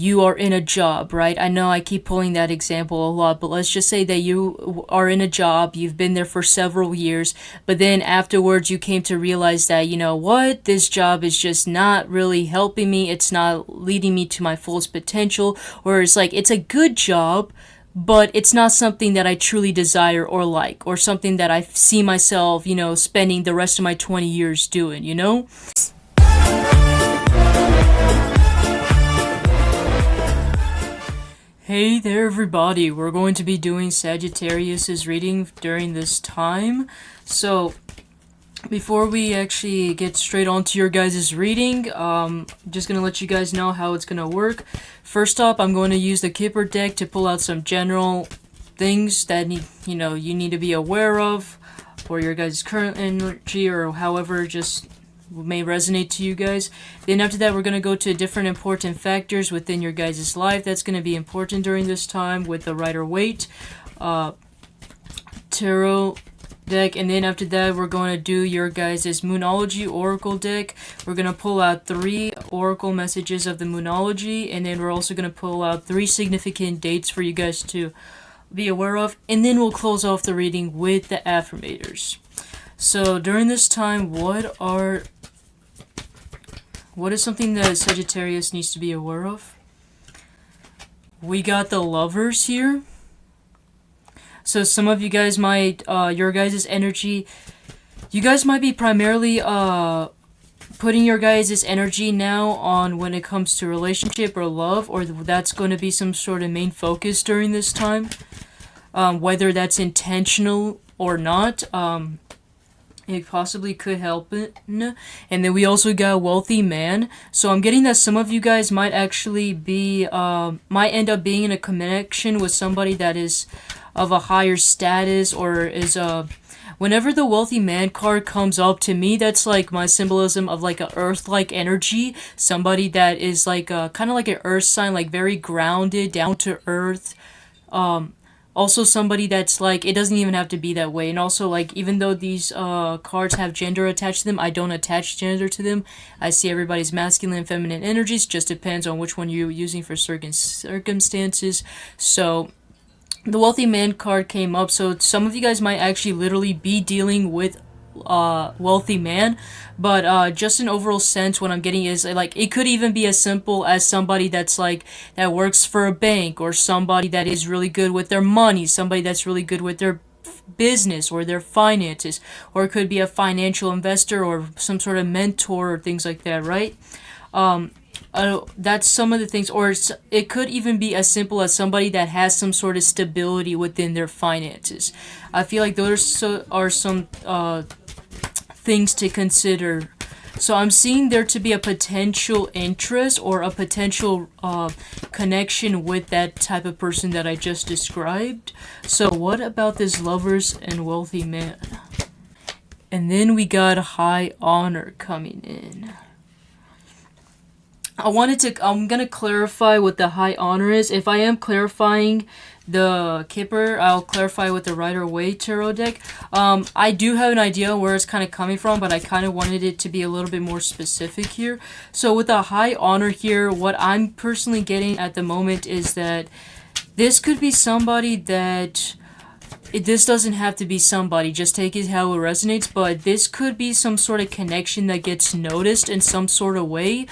you are in a job, right? I know I keep pulling that example a lot, but let's just say that you are in a job, you've been there for several years, but then afterwards you came to realize that, you know what, this job is just not really helping me, it's not leading me to my fullest potential, or it's like, it's a good job, but it's not something that I truly desire or like, or something that I see myself, spending the rest of my 20 years doing, Hey there, everybody. We're going to be doing Sagittarius's reading during this time. So, before we actually get straight on to your guys' reading, I'm just going to let you guys know how it's going to work. First up, I'm going to use the Kipper deck to pull out some general things that you need to be aware of for your guys' current energy, or however just may resonate to you guys. Then after that, we're going to go to different important factors within your guys' life that's going to be important during this time with the Rider-Waite tarot deck. And then after that, we're going to do your guys' Moonology Oracle deck. We're going to pull out 3 Oracle messages of the Moonology, and then we're also going to pull out 3 significant dates for you guys to be aware of. And then we'll close off the reading with the affirmators. So during this time, what is something that Sagittarius needs to be aware of? We got the Lovers here. So some of you guys might, your guys' energy, you guys might be primarily putting your guys' energy now on when it comes to relationship or love, or that's going to be some sort of main focus during this time. Whether that's intentional or not. It possibly could help it. And then we also got Wealthy Man. So I'm getting that some of you guys might actually be, might end up being in a connection with somebody that is of a higher status, or is, whenever the Wealthy Man card comes up, to me, that's like my symbolism of like a earth-like energy. Somebody that is like, kind of like an earth sign, like very grounded, down to earth. Also somebody that's like, it doesn't even have to be that way. And also, like, even though these cards have gender attached to them, I don't attach gender to them. I see everybody's masculine and feminine energies. Just depends on which one you're using for certain circumstances. So the Wealthy Man card came up. So some of you guys might actually literally be dealing with Wealthy Man, but just an overall sense, what I'm getting is like, it could even be as simple as somebody that's like, that works for a bank, or somebody that is really good with their money, somebody that's really good with their business or their finances, or it could be a financial investor or some sort of mentor or things like that, right? That's some of the things, or it could even be as simple as somebody that has some sort of stability within their finances. I feel like those are some things to consider. So I'm seeing there to be a potential interest or a potential connection with that type of person that I just described. So what about this Lovers and Wealthy Man? And then we got High Honor coming in. I'm gonna clarify what the High Honor is. If I am clarifying the Kipper, I'll clarify with the Rider-Waite tarot deck. I do have an idea where it's kind of coming from, but I kind of wanted it to be a little bit more specific here. So with the High Honor here, what I'm personally getting at the moment is that this could be somebody that, this doesn't have to be somebody, just take it how it resonates, but this could be some sort of connection that gets noticed in some sort of way.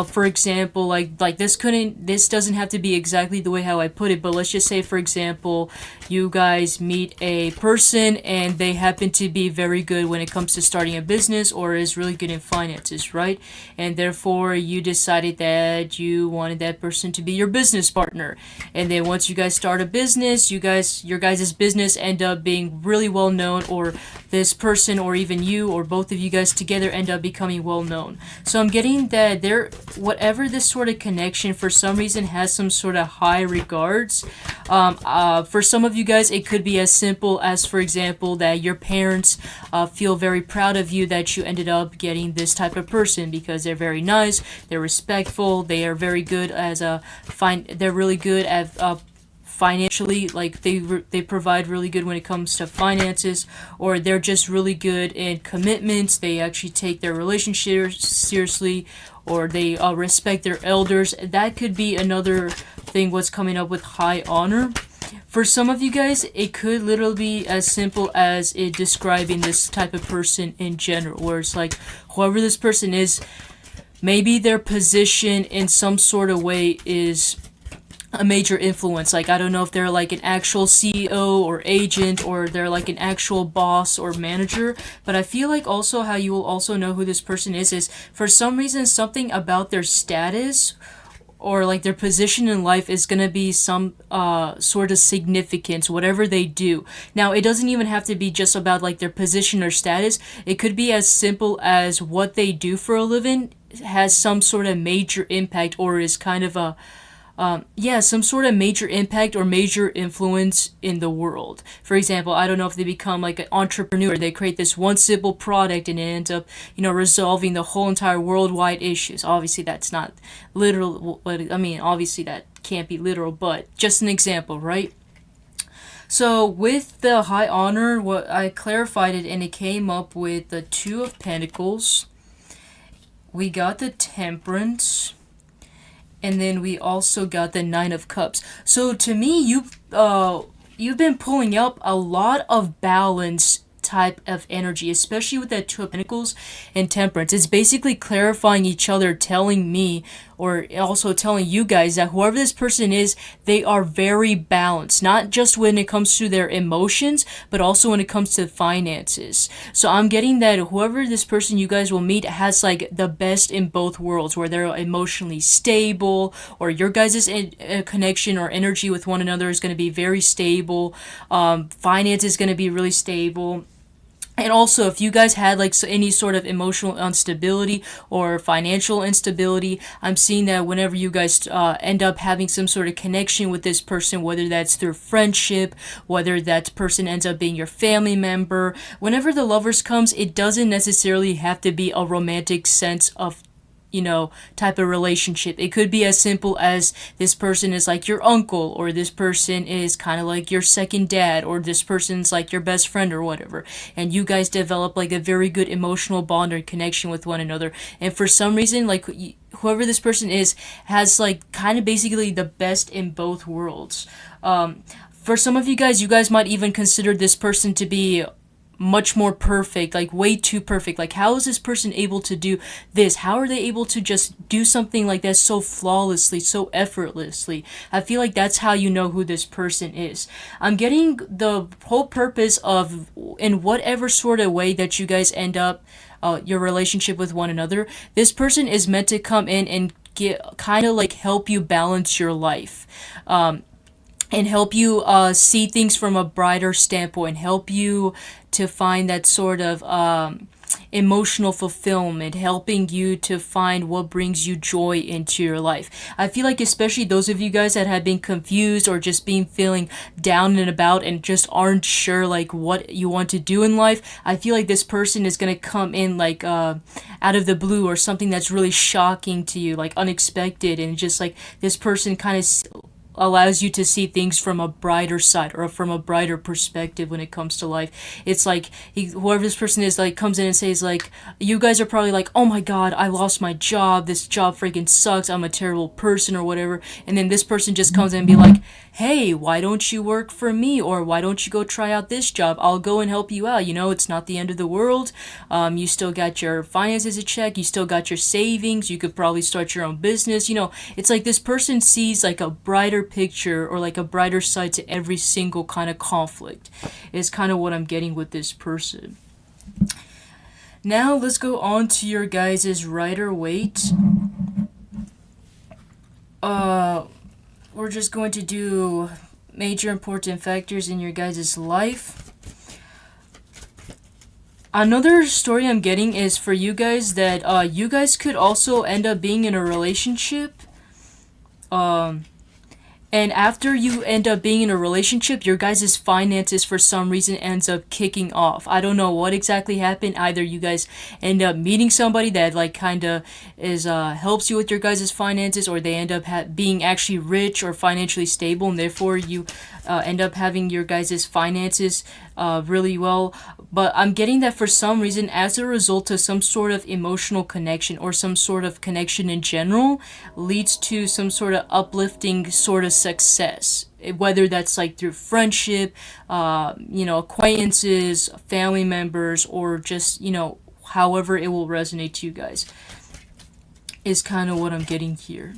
For example, like this doesn't have to be exactly the way how I put it, but let's just say, for example, you guys meet a person and they happen to be very good when it comes to starting a business, or is really good in finances, right? And therefore you decided that you wanted that person to be your business partner. And then once you guys start a business, your guys' business end up being really well known, or this person, or even you, or both of you guys together end up becoming well known. So I'm getting that whatever this sort of connection for some reason has some sort of high regards. For some of you guys, it could be as simple as, for example, that your parents feel very proud of you that you ended up getting this type of person, because they're very nice, they're respectful, they are very good as they're really good at financially, like they provide really good when it comes to finances, or they're just really good in commitments, they actually take their relationships seriously, or they respect their elders. That could be another thing what's coming up with high honor. For some of you guys, it could literally be as simple as it describing this type of person in general, where it's like whoever this person is, maybe their position in some sort of way is a major influence. Like, I don't know if they're like an actual CEO or agent, or they're like an actual boss or manager, but I feel like also how you will also know who this person is for some reason something about their status or like their position in life is going to be some sort of significance, whatever they do. Now, it doesn't even have to be just about like their position or status. It could be as simple as what they do for a living has some sort of major impact, or is kind of a some sort of major impact or major influence in the world. For example, I don't know if they become like an entrepreneur, they create this one simple product and it ends up, resolving the whole entire worldwide issues. Obviously, that's not literal. I mean, obviously that can't be literal, but just an example, right? So with the high honor, what I clarified it and it came up with the Two of Pentacles. We got the Temperance. And then we also got the Nine of Cups. So to me, you've been pulling up a lot of balance type of energy, especially with that Two of Pentacles and Temperance. It's basically clarifying each other, telling me, or also telling you guys, that whoever this person is, they are very balanced, not just when it comes to their emotions, but also when it comes to finances. So I'm getting that whoever this person you guys will meet has like the best in both worlds, where they're emotionally stable, or your guys' connection or energy with one another is going to be very stable. Finance is going to be really stable. And also, if you guys had like any sort of emotional instability or financial instability, I'm seeing that whenever you guys end up having some sort of connection with this person, whether that's through friendship, whether that person ends up being your family member, whenever the Lovers comes, it doesn't necessarily have to be a romantic sense of type of relationship. It could be as simple as this person is like your uncle, or this person is kind of like your second dad, or this person's like your best friend or whatever. And you guys develop like a very good emotional bond or connection with one another. And for some reason, like whoever this person is has like kind of basically the best in both worlds. For some of you guys might even consider this person to be much more perfect, like way too perfect. Like, how is this person able to do this? How are they able to just do something like that so flawlessly, so effortlessly? I feel like that's how you know who this person is. I'm getting the whole purpose of, in whatever sort of way that you guys end up your relationship with one another, this person is meant to come in and kind of like help you balance your life. And help you see things from a brighter standpoint, help you to find that sort of emotional fulfillment, helping you to find what brings you joy into your life. I feel like especially those of you guys that have been confused or just been feeling down and about and just aren't sure like what you want to do in life, I feel like this person is going to come in like out of the blue, or something that's really shocking to you, like unexpected, and just like this person kind of allows you to see things from a brighter side or from a brighter perspective when it comes to life. It's like whoever this person is like comes in and says like, you guys are probably like, oh my god, I lost my job, this job freaking sucks, I'm a terrible person or whatever, and then this person just comes in and be like, hey, why don't you work for me, or why don't you go try out this job, I'll go and help you out, it's not the end of the world. You still got your finances in check, you still got your savings, you could probably start your own business. It's like this person sees like a brighter picture or like a brighter side to every single kind of conflict, is kind of what I'm getting with this person. Now let's go on to your guys' Rider-Waite. We're just going to do major important factors in your guys' life. Another story I'm getting is for you guys that you guys could also end up being in a relationship. And after you end up being in a relationship, your guys' finances for some reason ends up kicking off. I don't know what exactly happened. Either you guys end up meeting somebody that like kind of is helps you with your guys' finances, or they end up being actually rich or financially stable, and therefore you end up having your guys' finances really well. But I'm getting that for some reason, as a result of some sort of emotional connection or some sort of connection in general, leads to some sort of uplifting sort of success. Whether that's like through friendship, acquaintances, family members, or just, however it will resonate to you guys, is kind of what I'm getting here.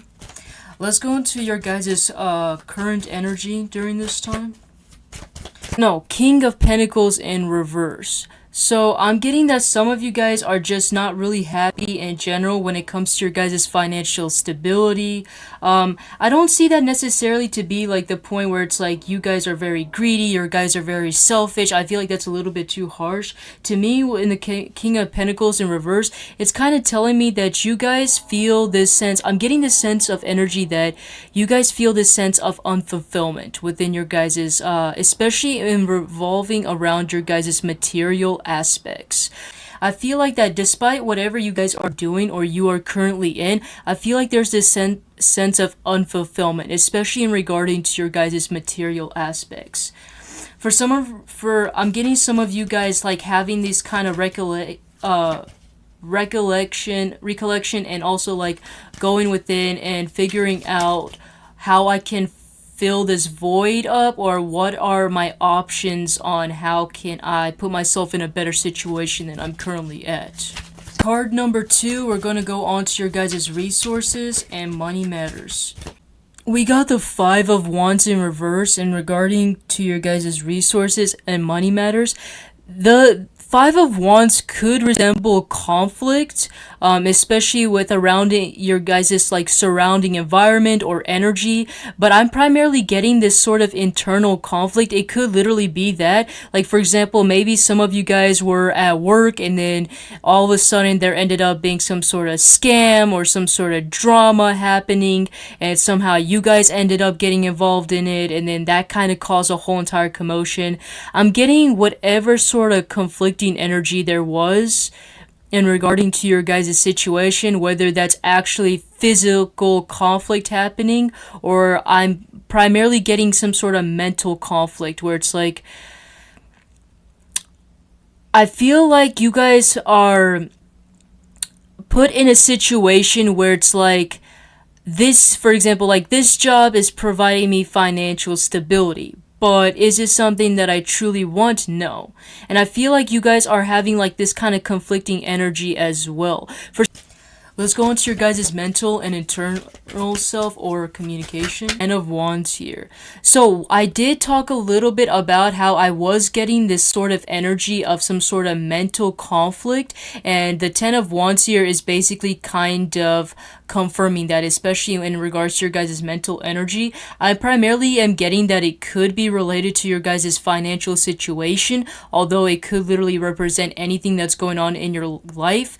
Let's go into your guys' current energy during this time. No, King of Pentacles in reverse. So I'm getting that some of you guys are just not really happy in general when it comes to your guys' financial stability. I don't see that necessarily to be like the point where it's like you guys are very greedy or guys are very selfish. I feel like that's a little bit too harsh. To me, in the King of Pentacles in reverse, it's kind of telling me that you guys feel this sense. I'm getting this sense of energy that you guys feel this sense of unfulfillment within your guys', especially in revolving around your guys' material aspects. I feel like that despite whatever you guys are doing or you are currently in, I feel like there's this sense of unfulfillment, especially in regarding to your guys' material aspects. I'm getting some of you guys like having these kind of recollection and also like going within and figuring out how I can fill this void up, or what are my options on how can I put myself in a better situation than I'm currently at. Card number 2, we're going to go on to your guys' resources and money matters. We got the 5 of Wands in reverse, and regarding to your guys' resources and money matters, the 5 of Wands could resemble conflict, especially with around your guys' like surrounding environment or energy. But I'm primarily getting this sort of internal conflict. It could literally be that, like for example, maybe some of you guys were at work and then all of a sudden there ended up being some sort of scam or some sort of drama happening, and somehow you guys ended up getting involved in it, and then that kind of caused a whole entire commotion. I'm getting whatever sort of conflicting energy there was in regarding to your guys' situation, whether that's actually physical conflict happening, or I'm primarily getting some sort of mental conflict where it's like I feel like you guys are put in a situation where it's like this, for example, like this job is providing me financial stability, but is it something that I truly want? No. And I feel like you guys are having like this kind of conflicting energy as well. Let's go into your guys' mental and internal self or communication. Ten of Wands here. So I did talk a little bit about how I was getting this sort of energy of some sort of mental conflict, and the 10 of Wands here is basically kind of confirming that, especially in regards to your guys' mental energy. I primarily am getting that it could be related to your guys' financial situation, although it could literally represent anything that's going on in your life.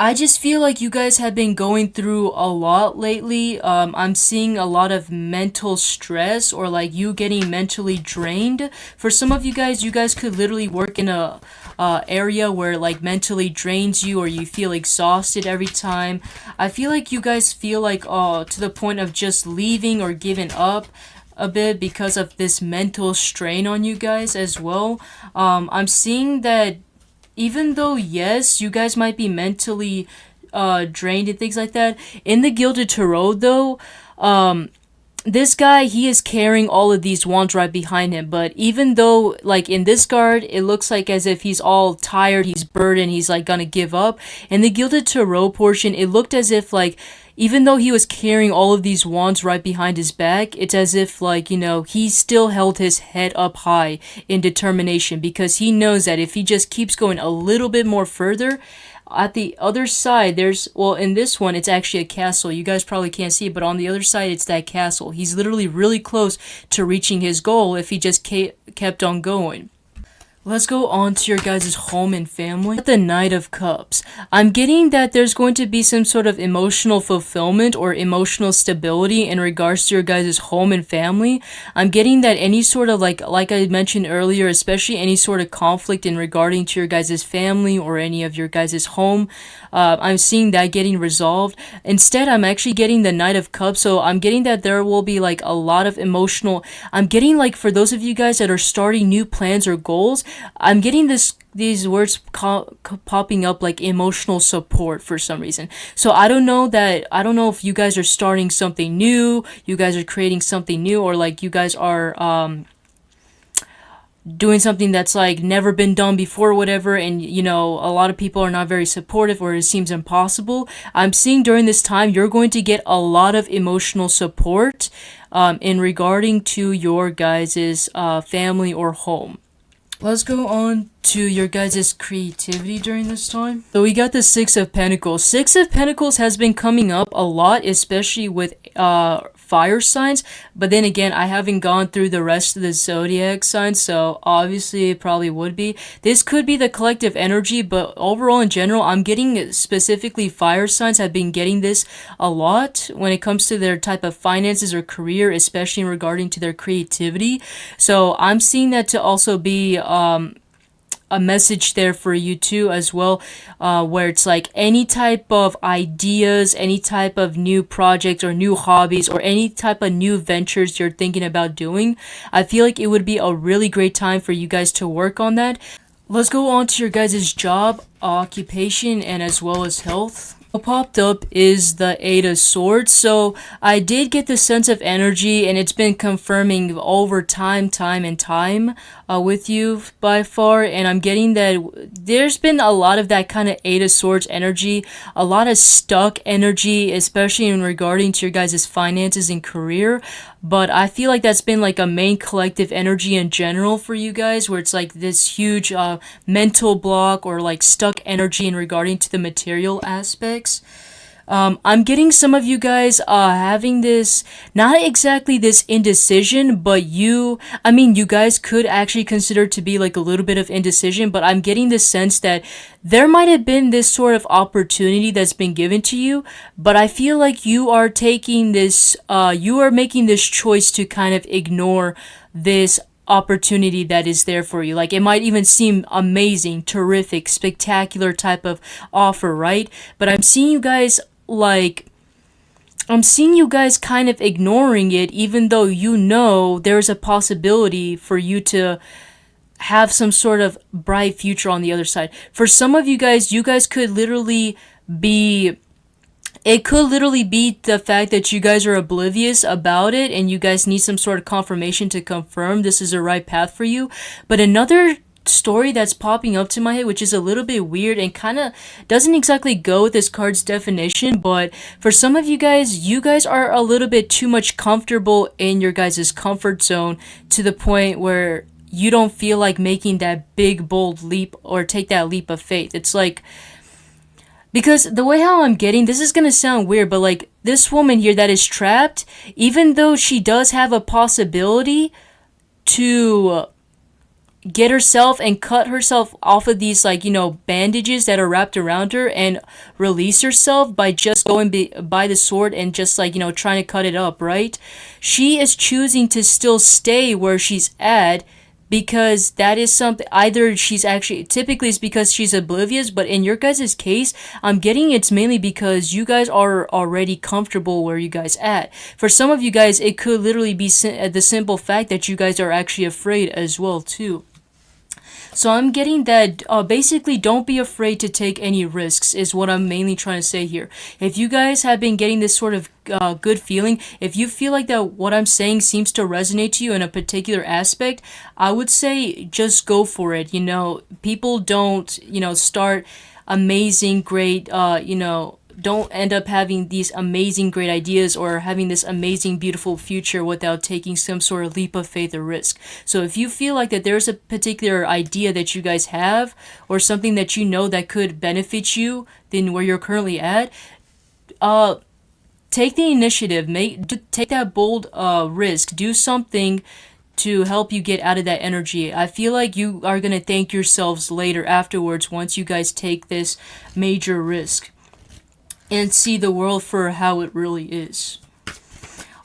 I just feel like you guys have been going through a lot lately. I'm seeing a lot of mental stress, or like you getting mentally drained. For some of you guys could literally work in a area where like mentally drains you, or you feel exhausted every time. I feel like you guys feel like to the point of just leaving or giving up a bit because of this mental strain on you guys as well. I'm seeing that even though, yes, you guys might be mentally drained and things like that, in the Gilded Tarot, though, this guy, he is carrying all of these wands right behind him. But even though, like, in this card, it looks like as if he's all tired, he's burdened, he's, like, gonna give up. In the Gilded Tarot portion, it looked as if, like, even though he was carrying all of these wands right behind his back, it's as if, like, you know, he still held his head up high in determination, because he knows that if he just keeps going a little bit more further, at the other side, well, in this one, it's actually a castle. You guys probably can't see it, but on the other side, it's that castle. He's literally really close to reaching his goal if he just kept on going. Let's go on to your guys' home and family. The Knight of Cups. I'm getting that there's going to be some sort of emotional fulfillment or emotional stability in regards to your guys' home and family. I'm getting that any sort of like I mentioned earlier, especially any sort of conflict in regarding to your guys' family or any of your guys' home, I'm seeing that getting resolved. Instead, I'm actually getting the Knight of Cups, so I'm getting that there will be like a lot of emotional. I'm getting like for those of you guys that are starting new plans or goals, I'm getting these words popping up like emotional support for some reason. So I don't know if you guys are starting something new, you guys are creating something new, or like you guys are doing something that's like never been done before or whatever, and you know a lot of people are not very supportive or it seems impossible. I'm seeing during this time you're going to get a lot of emotional support in regarding to your guys' family or home. Let's go on to your guys' creativity during this time. So we got the Six of Pentacles. Six of Pentacles has been coming up a lot, especially with fire signs. But then again, I haven't gone through the rest of the zodiac signs, so obviously it probably would be. This could be the collective energy, but overall in general, I'm getting specifically fire signs have been getting this a lot when it comes to their type of finances or career, especially in regarding to their creativity. So I'm seeing that to also be a message there for you too as well, where it's like any type of ideas, any type of new projects or new hobbies or any type of new ventures you're thinking about doing, I feel like it would be a really great time for you guys to work on that. Let's go on to your guys' job, occupation, and as well as health. What popped up is the Eight of Swords. So I did get the sense of energy, and it's been confirming over time and time with you by far. And I'm getting that there's been a lot of that kind of Eight of Swords energy, a lot of stuck energy, especially in regarding to your guys' finances and career. But I feel like that's been like a main collective energy in general for you guys, where it's like this huge mental block or like stuck energy in regarding to the material aspects. I'm getting some of you guys having this, not exactly this indecision, but you guys could actually consider to be like a little bit of indecision, but I'm getting the sense that there might have been this sort of opportunity that's been given to you, but I feel like you are taking this, you are making this choice to kind of ignore this opportunity that is there for you. Like it might even seem amazing, terrific, spectacular type of offer, right? But I'm seeing you guys kind of ignoring it, even though you know there's a possibility for you to have some sort of bright future on the other side. For some of you guys could literally be, it could literally be the fact that you guys are oblivious about it and you guys need some sort of confirmation to confirm this is the right path for you. But another story that's popping up to my head, which is a little bit weird and kind of doesn't exactly go with this card's definition, but for some of you guys are a little bit too much comfortable in your guys' comfort zone to the point where you don't feel like making that big bold leap or take that leap of faith. It's like, because the way how I'm getting, this is gonna sound weird, but like this woman here that is trapped, even though she does have a possibility to get herself and cut herself off of these bandages that are wrapped around her and release herself by just going by the sword and just trying to cut it up, right? She is choosing to still stay where she's at because that is something, either she's actually, typically it's because she's oblivious, but in your guys' case, I'm getting it's mainly because you guys are already comfortable where you guys at. For some of you guys, it could literally be the simple fact that you guys are actually afraid as well too. So I'm getting that basically don't be afraid to take any risks is what I'm mainly trying to say here. If you guys have been getting this sort of good feeling, if you feel like that what I'm saying seems to resonate to you in a particular aspect, I would say just go for it. You know, people don't, start amazing, great, don't end up having these amazing great ideas or having this amazing beautiful future without taking some sort of leap of faith or risk. So if you feel like that there's a particular idea that you guys have or something that you know that could benefit you than where you're currently at, take the initiative, take that bold risk, do something to help you get out of that energy. I feel like you are going to thank yourselves later afterwards once you guys take this major risk and see the world for how it really is.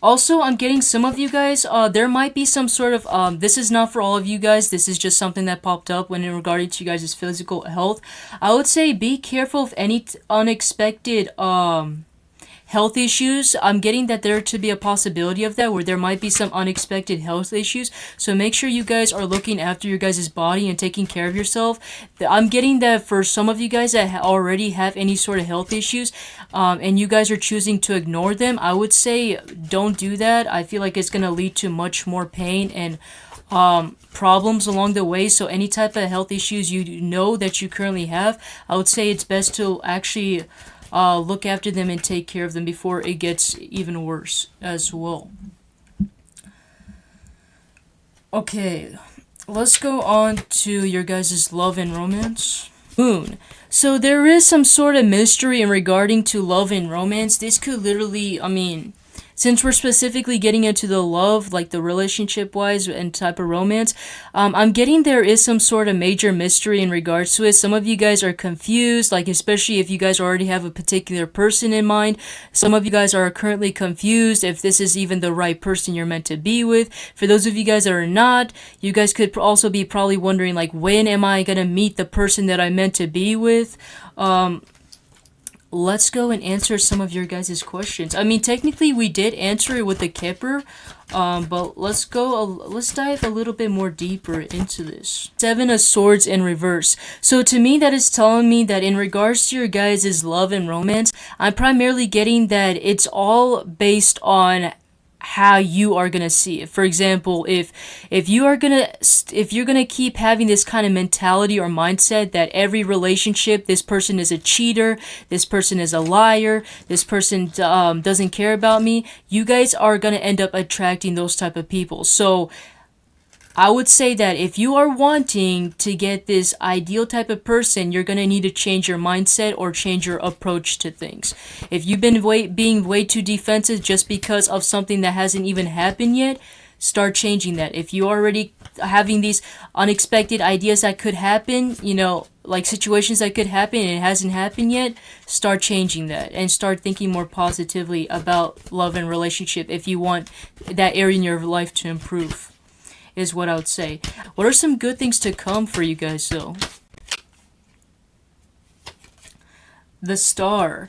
Also, I'm getting some of you guys, there might be some sort of, this is not for all of you guys, this is just something that popped up when in regarding to you guys' physical health. I would say be careful of any unexpected, health issues. I'm getting that there to be a possibility of that, where there might be some unexpected health issues. So make sure you guys are looking after your guys' body and taking care of yourself. I'm getting that for some of you guys that already have any sort of health issues, and you guys are choosing to ignore them, I would say don't do that. I feel like it's going to lead to much more pain and problems along the way. So any type of health issues you know that you currently have, I would say it's best to actually look after them and take care of them before it gets even worse as well. Okay, let's go on to your guys' love and romance. Moon. So there is some sort of mystery in regarding to love and romance. This could literally, since we're specifically getting into the love, like the relationship wise and type of romance, I'm getting there is some sort of major mystery in regards to it. Some of you guys are confused, like especially if you guys already have a particular person in mind. Some of you guys are currently confused if this is even the right person you're meant to be with. For those of you guys that are not, you guys could also be probably wondering, like, when am I gonna meet the person that I'm meant to be with? Let's go and answer some of your guys' questions. Technically we did answer it with the Kipper, but let's dive a little bit more deeper into this. Seven of Swords in reverse. So to me, that is telling me that in regards to your guys' love and romance, I'm primarily getting that it's all based on how you are gonna see it. For example, if you're gonna keep having this kind of mentality or mindset that every relationship, this person is a cheater, this person is a liar, this person doesn't care about me, you guys are gonna end up attracting those type of people. So I would say that if you are wanting to get this ideal type of person, you're going to need to change your mindset or change your approach to things. If you've been being way too defensive just because of something that hasn't even happened yet, start changing that. If you're already having these unexpected ideas that could happen, like situations that could happen and it hasn't happened yet, start changing that and start thinking more positively about love and relationship if you want that area in your life to improve. Is what I would say. What are some good things to come for you guys though? The Star.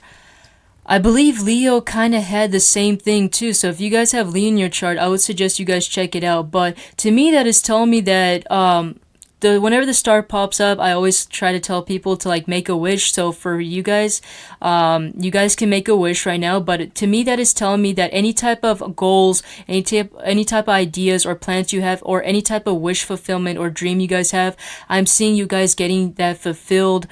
I believe Leo kind of had the same thing too. So if you guys have Leo in your chart, I would suggest you guys check it out. But to me, that is telling me that whenever the star pops up, I always try to tell people to like make a wish. So for you guys can make a wish right now. But to me, that is telling me that any type of goals, any type of ideas or plans you have, or any type of wish fulfillment or dream you guys have, I'm seeing you guys getting that fulfilled.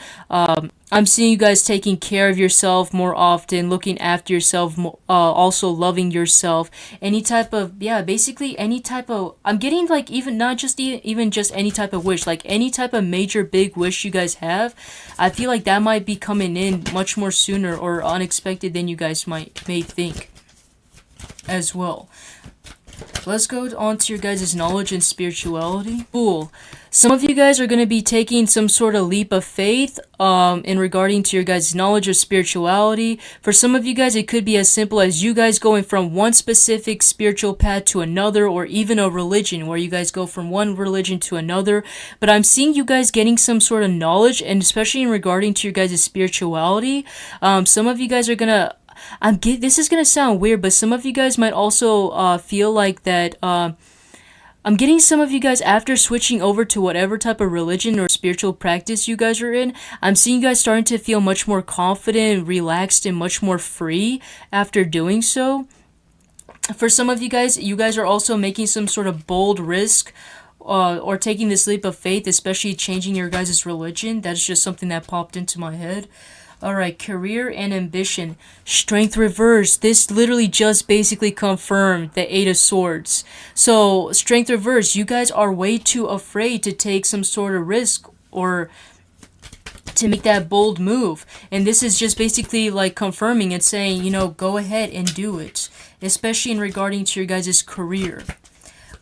I'm seeing you guys taking care of yourself more often, looking after yourself, also loving yourself. Any type of, basically any type of, I'm getting like even not just even just any type of wish, like any type of major big wish you guys have, I feel like that might be coming in much more sooner or unexpected than you guys may think as well. Let's go on to your guys' knowledge and spirituality. Cool. Some of you guys are going to be taking some sort of leap of faith in regarding to your guys' knowledge of spirituality. For some of you guys, it could be as simple as you guys going from one specific spiritual path to another, or even a religion where you guys go from one religion to another. But I'm seeing you guys getting some sort of knowledge, and especially in regarding to your guys' spirituality. Some of you guys are going to this is gonna sound weird, but some of you guys might also feel like that. I'm getting some of you guys, after switching over to whatever type of religion or spiritual practice you guys are in, I'm seeing you guys starting to feel much more confident, relaxed, and much more free after doing so. For some of you guys are also making some sort of bold risk or taking this leap of faith, especially changing your guys' religion. That's just something that popped into my head. Alright, career and ambition. Strength reverse. This literally just basically confirmed the Eight of Swords. So, strength reverse, you guys are way too afraid to take some sort of risk or to make that bold move. And this is just basically like confirming and saying, go ahead and do it. Especially in regarding to your guys' career.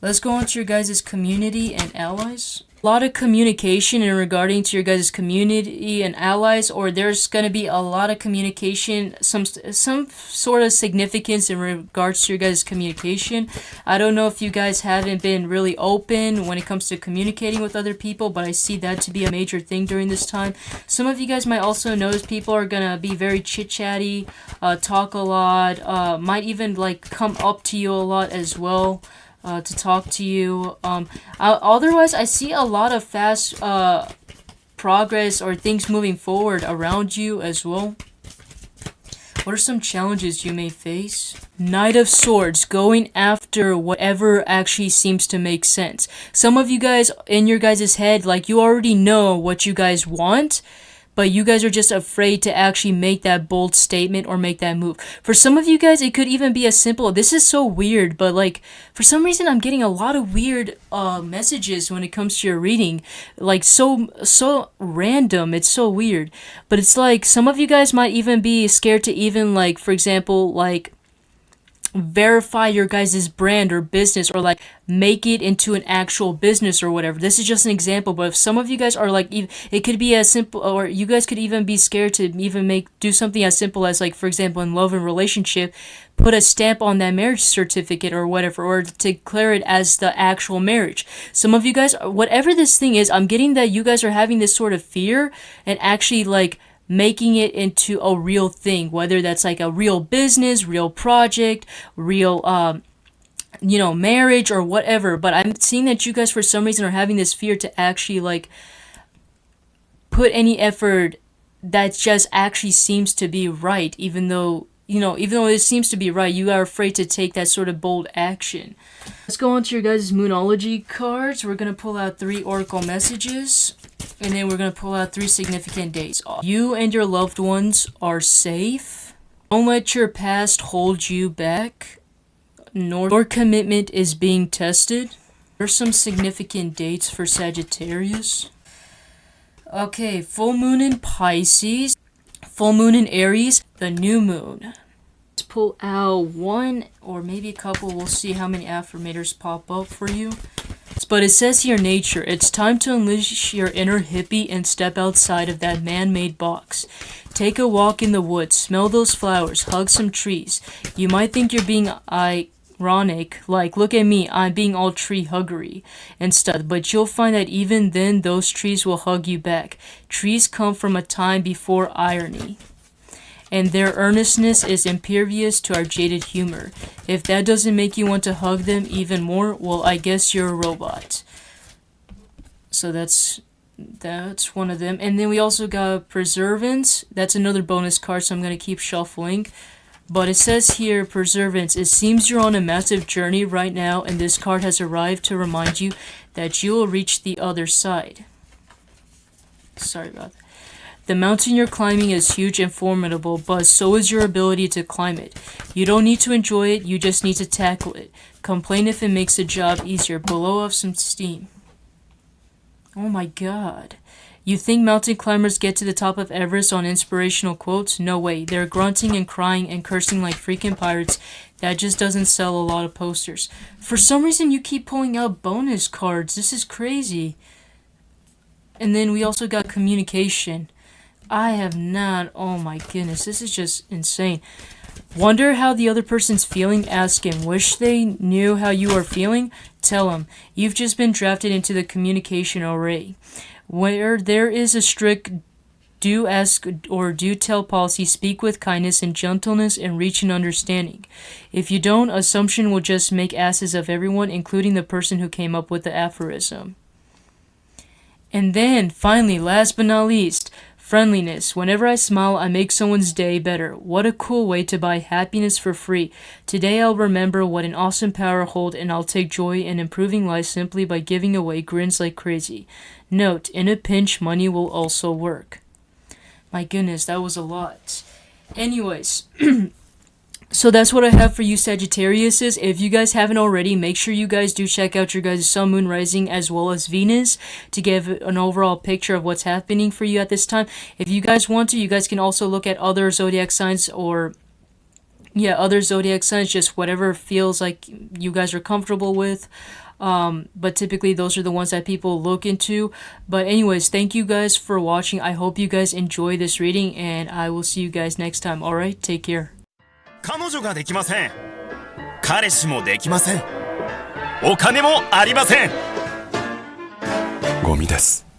Let's go on to your guys' community and allies. A lot of communication in regarding to your guys' community and allies, or there's going to be a lot of communication, some sort of significance in regards to your guys' communication. I don't know if you guys haven't been really open when it comes to communicating with other people, but I see that to be a major thing during this time. Some of you guys might also notice people are going to be very chit-chatty, talk a lot, might even like come up to you a lot as well. To talk to you. Otherwise, I see a lot of fast progress or things moving forward around you as well. What are some challenges you may face? Knight of Swords, going after whatever actually seems to make sense. Some of you guys, in your guys' head, like you already know what you guys want, but you guys are just afraid to actually make that bold statement or make that move. For some of you guys, it could even be as simple. This is so weird, but like for some reason, I'm getting a lot of weird messages when it comes to your reading. Like so random. It's so weird. But it's like some of you guys might even be scared to even like, for example, like verify your guys' brand or business, or like make it into an actual business or whatever. This is just an example, but if some of you guys are like, it could be as simple, or you guys could even be scared to even do something as simple as like, for example, in love and relationship, put a stamp on that marriage certificate or whatever, or declare it as the actual marriage. Some of you guys, whatever this thing is, I'm getting that you guys are having this sort of fear and actually like making it into a real thing, whether that's like a real business, real project, real marriage or whatever. But I'm seeing that you guys for some reason are having this fear to actually like put any effort that just actually seems to be right, even though it seems to be right, you are afraid to take that sort of bold action. Let's go on to your guys' Moonology cards. We're going to pull out 3 oracle messages, and then we're going to pull out 3 significant dates. You and your loved ones are safe. Don't let your past hold you back. Your commitment is being tested. There's some significant dates for Sagittarius. Okay, full moon in Pisces, full moon in Aries, the new moon. Let's pull out 1 or maybe a couple. We'll see how many affirmators pop up for you. But it says here, nature. It's time to unleash your inner hippie and step outside of that man-made box. Take a walk in the woods, smell those flowers, hug some trees. You might think you're being ironic, like, look at me, I'm being all tree huggery and stuff, but you'll find that even then those trees will hug you back. Trees come from a time before irony, and their earnestness is impervious to our jaded humor. If that doesn't make you want to hug them even more, well, I guess you're a robot. So that's one of them. And then we also got Perseverance. That's another bonus card, so I'm going to keep shuffling. But it says here, Perseverance, it seems you're on a massive journey right now, and this card has arrived to remind you that you will reach the other side. Sorry about that. The mountain you're climbing is huge and formidable, but so is your ability to climb it. You don't need to enjoy it, you just need to tackle it. Complain if it makes the job easier. Blow off some steam. Oh my god. You think mountain climbers get to the top of Everest on inspirational quotes? No way. They're grunting and crying and cursing like freaking pirates. That just doesn't sell a lot of posters. For some reason, you keep pulling out bonus cards. This is crazy. And then we also got communication. I have not. Oh my goodness. This is just insane. Wonder how the other person's feeling? Ask him. Wish they knew how you are feeling? Tell him. You've just been drafted into the communication array. Where there is a strict do ask or do tell policy, speak with kindness and gentleness and reach an understanding. If you don't, assumption will just make asses of everyone, including the person who came up with the aphorism. And then, finally, last but not least, friendliness. Whenever I smile, I make someone's day better. What a cool way to buy happiness for free. Today I'll remember what an awesome power I hold, and I'll take joy in improving life simply by giving away grins like crazy. Note, in a pinch, money will also work. My goodness, that was a lot. Anyways, so that's what I have for you Sagittariuses. If you guys haven't already, make sure you guys do check out your guys' Sun, Moon, Rising, as well as Venus to give an overall picture of what's happening for you at this time. If you guys want to, you guys can also look at other zodiac signs or other zodiac signs, just whatever feels like you guys are comfortable with. But typically those are the ones that people look into. But anyways, thank you guys for watching. I hope you guys enjoy this reading, and I will see you guys next time. Alright, take care. 彼女ができません。彼氏もできません。お金もありません。ゴミです。